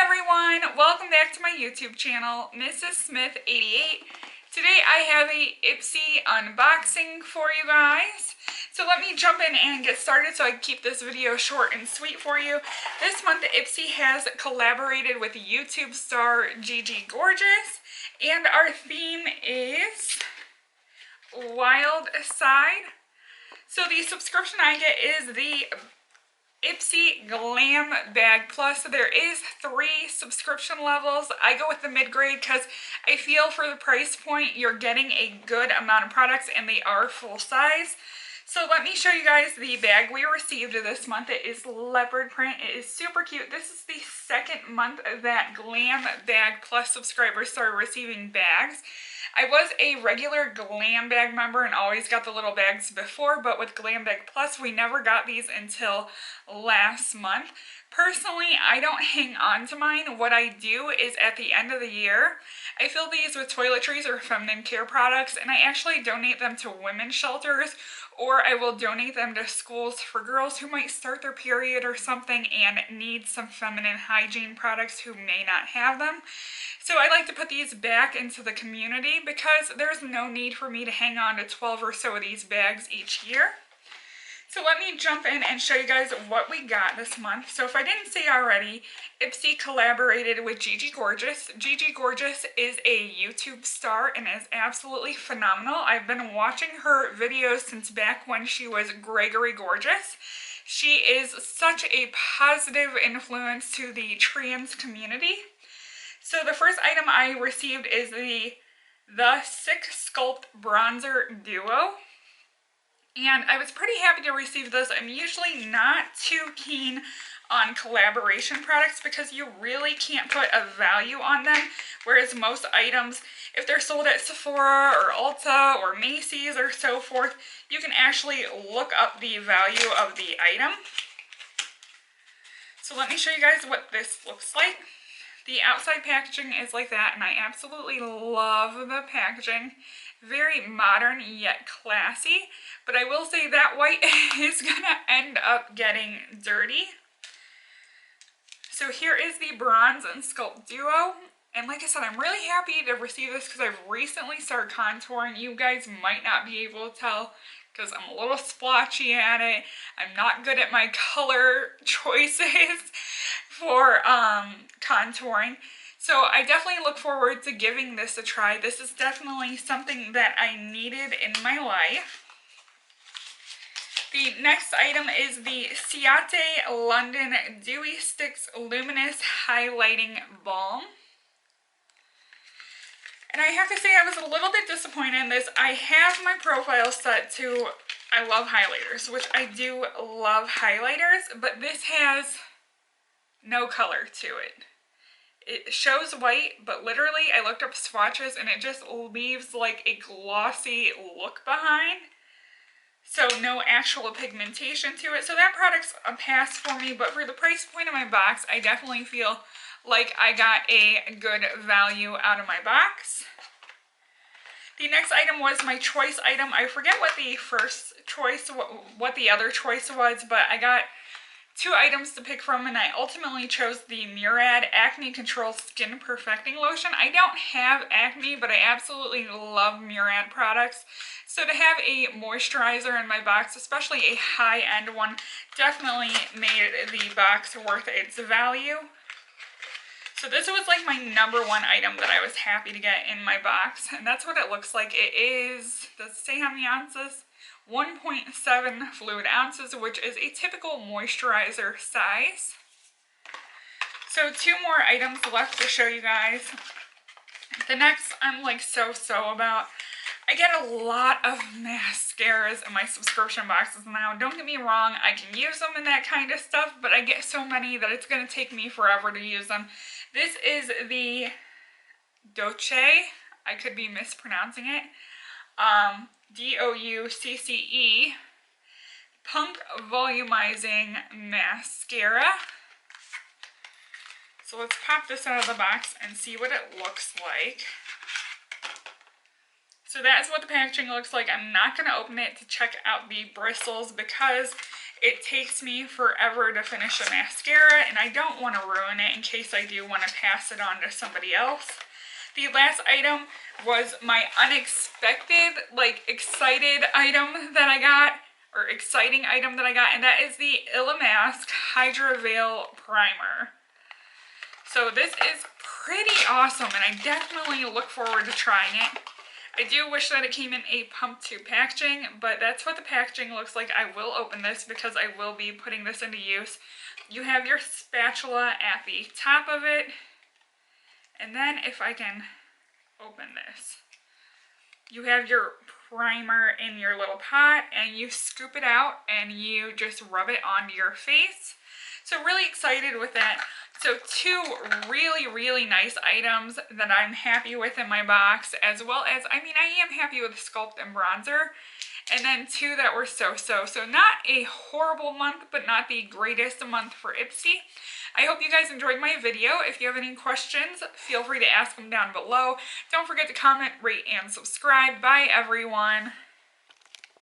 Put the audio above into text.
everyone, welcome back to my YouTube channel, Mrs. Smith 88. Today I have a Ipsy unboxing for you guys. So let me jump in and get started so I can keep this video short and sweet for you. This month Ipsy has collaborated with YouTube star Gigi Gorgeous, and our theme is Wild Side. So the subscription I get is the Ipsy Glam Bag Plus. So there is 3 subscription levels. I go with the mid-grade because I feel for the price point you're getting a good amount of products and they are full size. So let me show you guys the bag we received this month. It is leopard print. It is super cute. This is the second month that Glam Bag Plus subscribers started receiving bags. I was a regular Glam Bag member and always got the little bags before, but with Glam Bag Plus, we never got these until last month. Personally, I don't hang on to mine. What I do is at the end of the year, I fill these with toiletries or feminine care products, and I actually donate them to women's shelters, or I will donate them to schools for girls who might start their period or something and need some feminine hygiene products who may not have them. So I like to put these back into the community because there's no need for me to hang on to 12 or so of these bags each year. So let me jump in and show you guys what we got this month. So if I didn't say already, Ipsy collaborated with Gigi Gorgeous. Gigi Gorgeous is a YouTube star and is absolutely phenomenal. I've been watching her videos since back when she was Gregory Gorgeous. She is such a positive influence to the trans community. So the first item I received is the Sick Sculpt Bronzer Duo. And I was pretty happy to receive this. I'm usually not too keen on collaboration products because you really can't put a value on them. Whereas most items, if they're sold at Sephora or Ulta or Macy's or so forth, you can actually look up the value of the item. So let me show you guys what this looks like. The outside packaging is like that, and I absolutely love the packaging. Very modern yet classy, but I will say that white is gonna end up getting dirty. So here is the Bronze and Sculpt Duo, and like I said, I'm really happy to receive this because I've recently started contouring. You guys might not be able to tell because I'm a little splotchy at it. I'm not good at my color choices for contouring. So I definitely look forward to giving this a try. This is definitely something that I needed in my life. The next item is the Ciate London Dewy Sticks Luminous Highlighting Balm. And I have to say I was a little bit disappointed in this. I have my profile set to I love highlighters, which I do love highlighters, but this has no color to it. It shows white, but literally I looked up swatches and it just leaves like a glossy look behind. So no actual pigmentation to it. So that product's a pass for me, but for the price point of my box, I definitely feel like I got a good value out of my box. The next item was my choice item. I forget what the first choice, what the other choice was, but I got 2 items to pick from, and I ultimately chose the Murad Acne Control Skin Perfecting Lotion. I don't have acne, but I absolutely love Murad products. So to have a moisturizer in my box, especially a high-end one, definitely made the box worth its value. So this was like my #1 item that I was happy to get in my box, and that's what it looks like. It is, does it say how many ounces? 1.7 fluid ounces, which is a typical moisturizer size. So 2 more items left to show you guys. The next I'm like so about. I get a lot of mascaras in my subscription boxes now. Don't get me wrong, I can use them and that kind of stuff, but I get so many that it's going to take me forever to use them. This is the Douce, I could be mispronouncing it, D-O-U-C-C-E Punk Volumizing Mascara. So let's pop this out of the box and see what it looks like. So that's what the packaging looks like. I'm not going to open it to check out the bristles because it takes me forever to finish a mascara, and I don't want to ruin it in case I do want to pass it on to somebody else. The last item was my unexpected, like, excited item that I got, or exciting item that I got, and that is the Mask Hydra Veil Primer. So this is pretty awesome, and I definitely look forward to trying it. I do wish that it came in a pump tube packaging, but that's what the packaging looks like. I will open this because I will be putting this into use. You have your spatula at the top of it, and then if I can open this, you have your primer in your little pot, and you scoop it out and you just rub it onto your face. So really excited with that. So two really nice items that I'm happy with in my box, as well as, I mean, I am happy with the Sculpt and Bronzer. And then two that were so-so. So not a horrible month, but not the greatest month for Ipsy. I hope you guys enjoyed my video. If you have any questions, feel free to ask them down below. Don't forget to comment, rate, and subscribe. Bye, everyone.